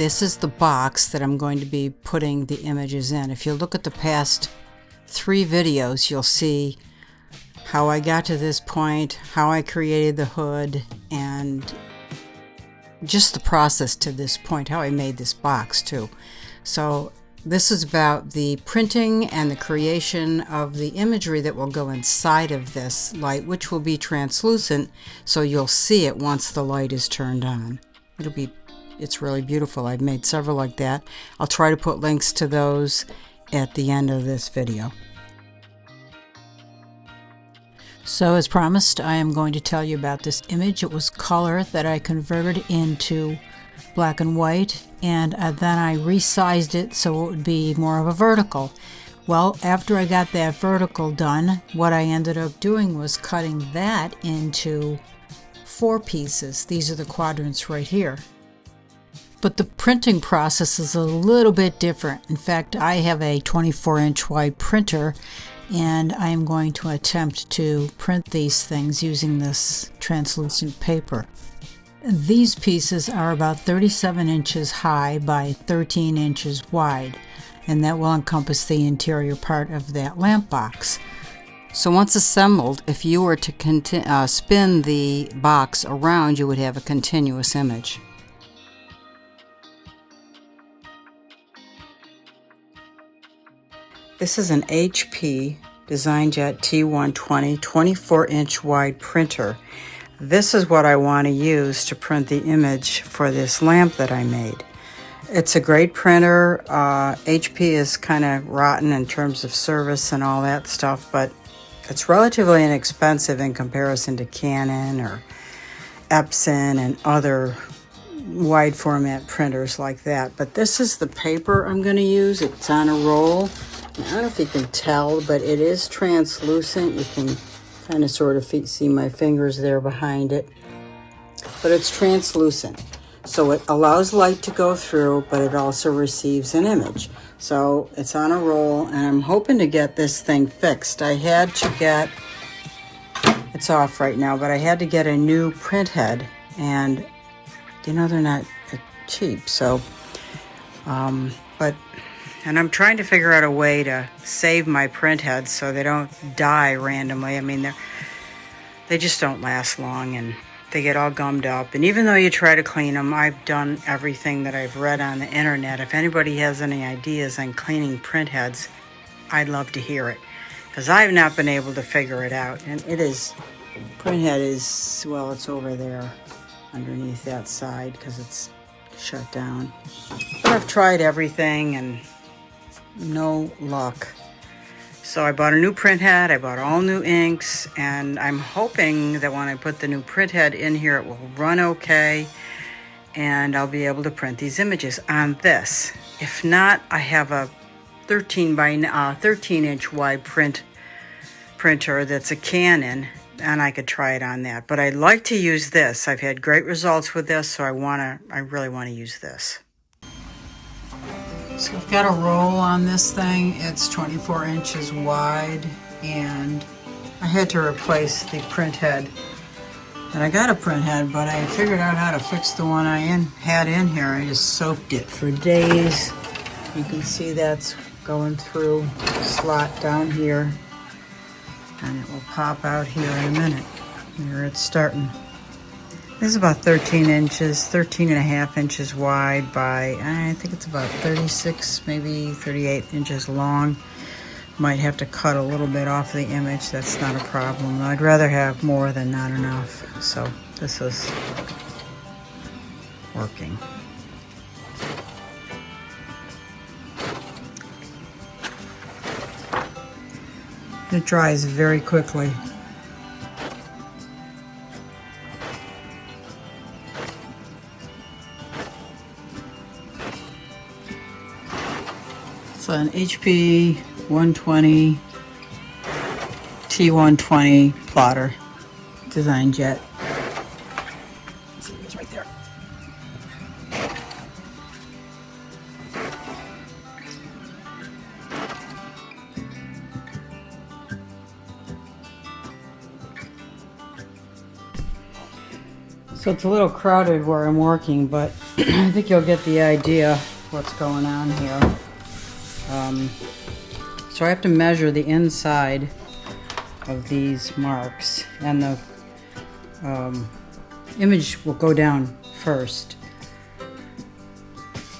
this is the box that I'm going to be putting the images in. If you look at the past 3 videos, you'll see how I got to this point, how I created the hood, and just the process to this point, how I made this box too. So this is about the printing and the creation of the imagery that will go inside of this light, which will be translucent, so you'll see it once the light is turned on. It's really beautiful. I've made several like that. I'll try to put links to those at the end of this video. So as promised, I am going to tell you about this image. It was color that I converted into black and white, and then I resized it so it would be more of a vertical. Well, after I got that vertical done, what I ended up doing was cutting that into 4 pieces. These are the quadrants right here. But the printing process is a little bit different. In fact, I have a 24-inch wide printer, and I am going to attempt to print these things using this translucent paper. These pieces are about 37 inches high by 13 inches wide, and that will encompass the interior part of that lamp box. So once assembled, if you were to spin the box around, you would have a continuous image. This is an HP DesignJet T120 24-inch wide printer. This is what I want to use to print the image for this lamp that I made. It's a great printer. HP is kind of rotten in terms of service and all that stuff, but it's relatively inexpensive in comparison to Canon or Epson and other wide format printers like that. But this is the paper I'm going to use. It's on a roll. I don't know if you can tell, but it is translucent. You can kind of sort of see my fingers there behind it. But it's translucent. So it allows light to go through, but it also receives an image. So it's on a roll, and I'm hoping to get this thing fixed. I had to get, it's off right now, but I had to get a new print head. And, you know, they're not cheap. So, and I'm trying to figure out a way to save my print heads so they don't die randomly. I mean, they just don't last long, and they get all gummed up. And even though you try to clean them, I've done everything that I've read on the internet. If anybody has any ideas on cleaning print heads, I'd love to hear it, because I've not been able to figure it out. And print head is, well, it's over there underneath that side because it's shut down. But I've tried everything and no luck. So I bought a new print head, I bought all new inks, and I'm hoping that when I put the new print head in here, it will run okay, and I'll be able to print these images on this. If not, I have a 13-inch wide printer that's a Canon, and I could try it on that. But I'd like to use this. I've had great results with this, so I really want to use this. So I've got a roll on this thing. It's 24 inches wide, and I had to replace the print head. And I got a print head, but I figured out how to fix the one I had in here. I just soaked it for days. You can see that's going through the slot down here, and it will pop out here in a minute. Here it's starting. This is about 13 and a half inches wide by, I think it's about 36, maybe 38 inches long. Might have to cut a little bit off the image. That's not a problem. I'd rather have more than not enough. So this is working. It dries very quickly. It's an HP 120 T120 plotter, DesignJet. See, it's right there. So it's a little crowded where I'm working, but I think you'll get the idea what's going on here. So I have to measure the inside of these marks, and the image will go down first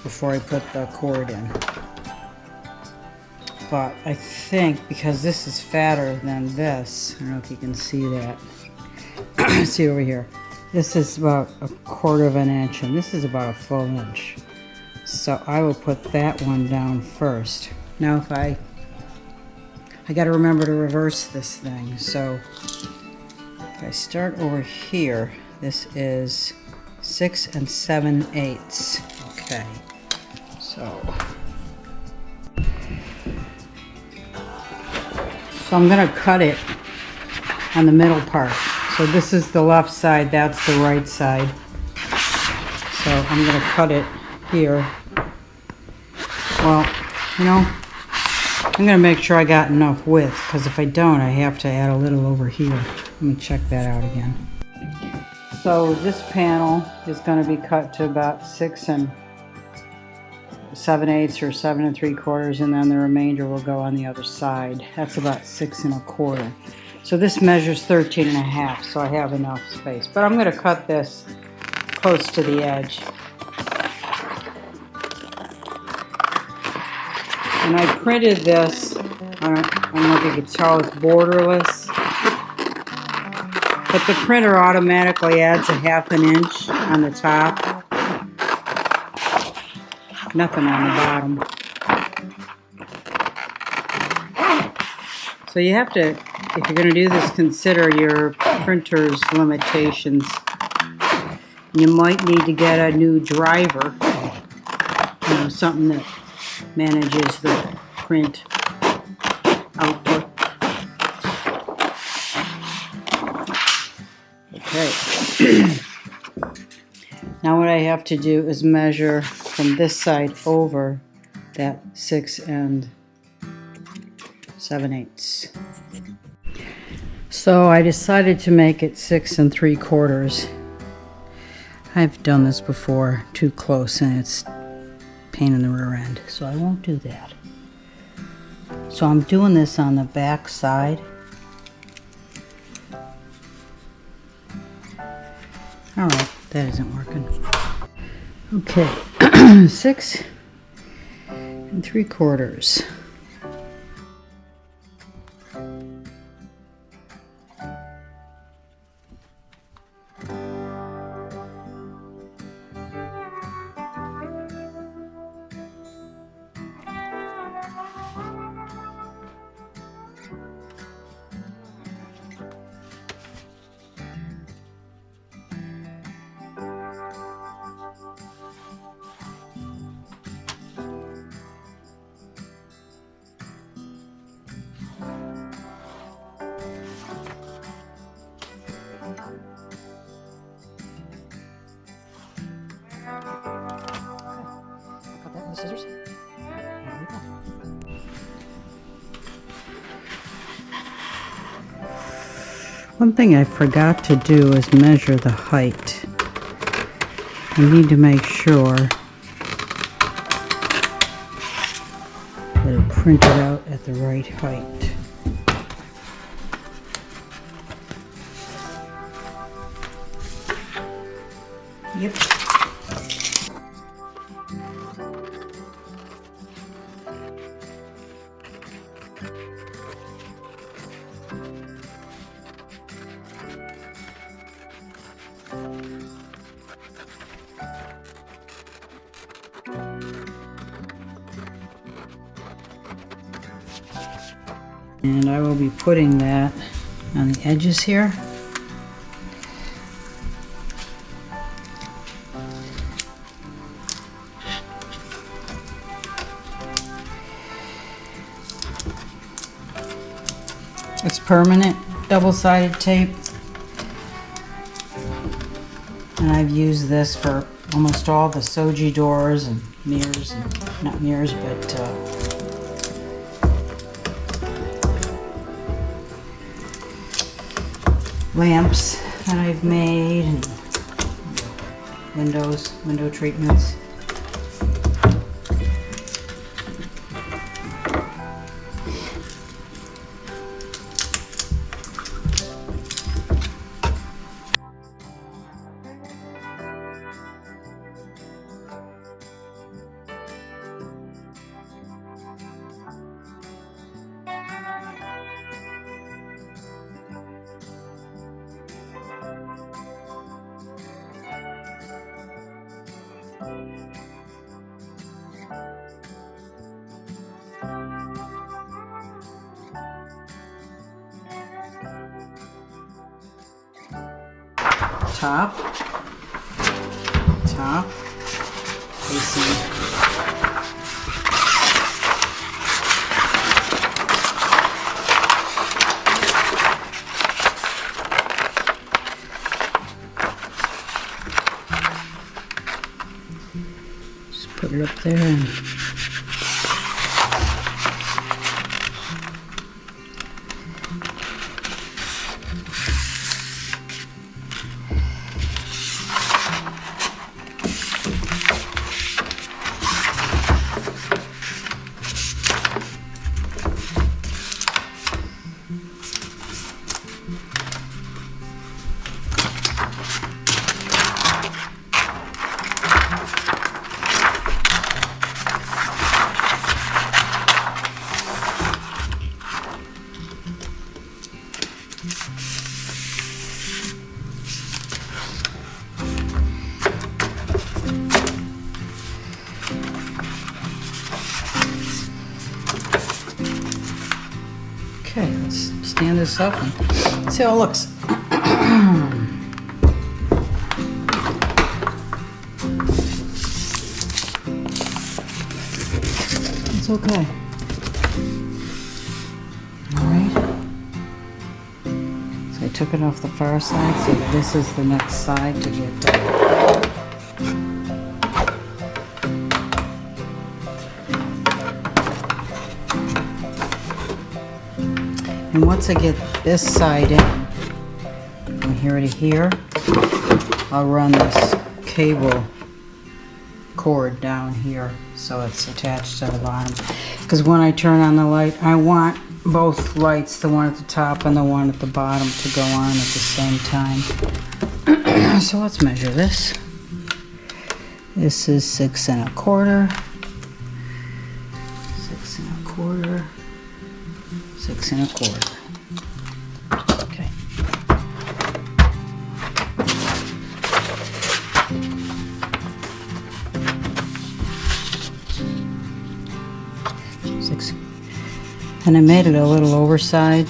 before I put the cord in. But I think because this is fatter than this, I don't know if you can see that. See over here. This is about 1/4 of an inch, and this is about a full inch. So I will put that one down first. Now if I got to remember to reverse this thing. So if I start over here, this is 6 7/8. Okay. So I'm going to cut it on the middle part. So this is the left side, that's the right side. So I'm going to cut it here. Well, you know, I'm going to make sure I got enough width, because if I don't, I have to add a little over here. Let me check that out again. So this panel is going to be cut to about 6 7/8 or 7 3/4, and then the remainder will go on the other side. That's about 6 1/4. So this measures 13 1/2, so I have enough space. But I'm going to cut this close to the edge. And I printed this, I don't know if you can tell, it's borderless. But the printer automatically adds a 1/2 inch on the top. Nothing on the bottom. So you have to, if you're going to do this, consider your printer's limitations. You might need to get a new driver, you know, something that manages the print output. Okay. Now what I have to do is measure from this side over that 6 7/8. So I decided to make it 6 3/4. I've done this before too close, and it's pain in the rear end, so I won't do that. So I'm doing this on the back side. Alright, that isn't working. Okay, 6 3/4. Scissors. One thing I forgot to do is measure the height. I need to make sure that it printed out at the right height. Yep. And I will be putting that on the edges here. It's permanent double-sided tape, and I've used this for almost all the soji doors and mirrors, and not mirrors, but lamps that I've made, and window treatments. Top, facing. Just put it up there and okay, let's stand this up and see how it looks. It's okay. Alright. So I took it off the far side, so this is the next side to get done. And once I get this side in, from here to here, I'll run this cable cord down here so it's attached to the bottom. Because when I turn on the light, I want both lights, the one at the top and the one at the bottom, to go on at the same time. So let's measure this. This is 6 1/4, 6 1/4, 6 1/4. Okay. And I made it a little oversized,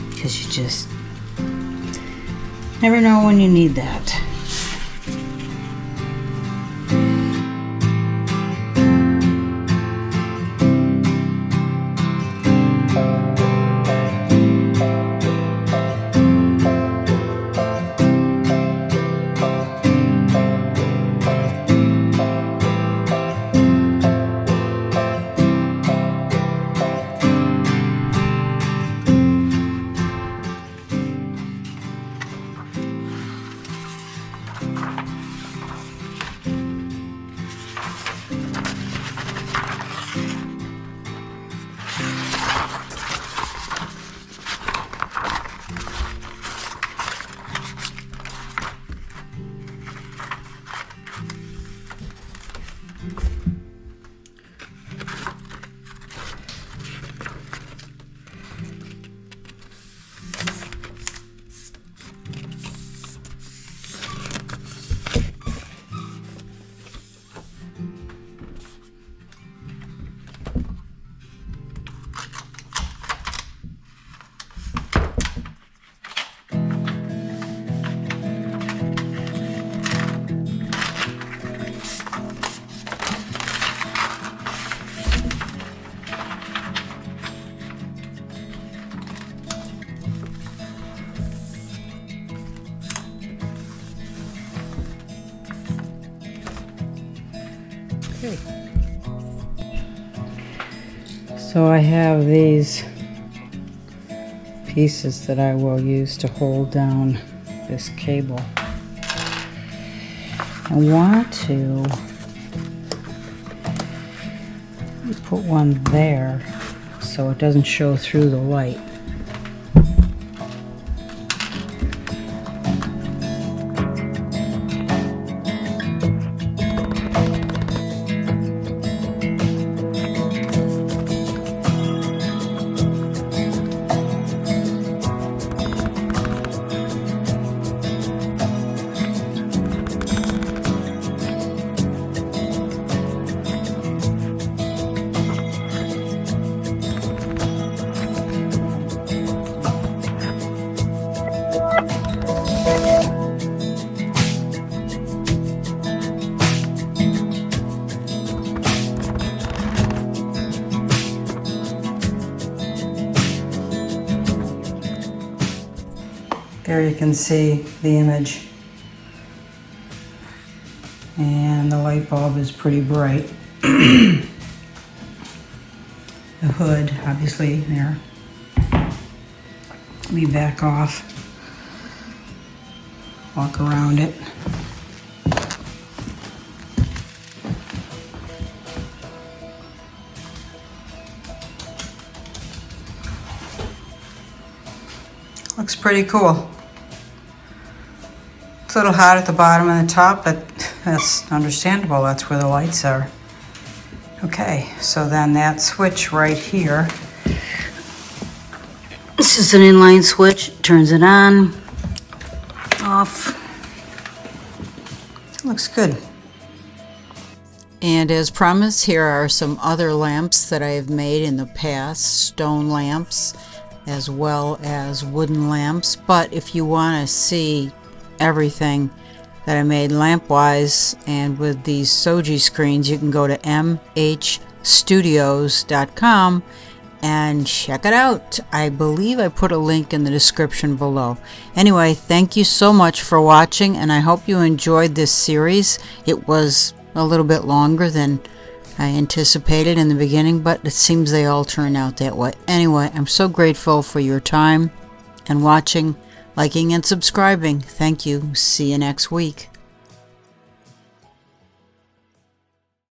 because you just never know when you need that. Okay. So I have these pieces that I will use to hold down this cable. I want to put one there so it doesn't show through the light. There you can see the image, and the light bulb is pretty bright. The hood, obviously, there. Let me back off, walk around it. Looks pretty cool. It's a little hot at the bottom and the top, but that's understandable. That's where the lights are. Okay, so then that switch right here, this is an inline switch. Turns it on, off. It looks good. And as promised, here are some other lamps that I have made in the past, stone lamps as well as wooden lamps. But if you want to see everything that I made lamp-wise and with these Soji screens, you can go to mhstudios.com and check it out. I believe I put a link in the description below. Anyway, thank you so much for watching, and I hope you enjoyed this series. It was a little bit longer than I anticipated in the beginning, but it seems they all turn out that way. Anyway, I'm so grateful for your time and watching, liking, and subscribing. Thank you. See you next week.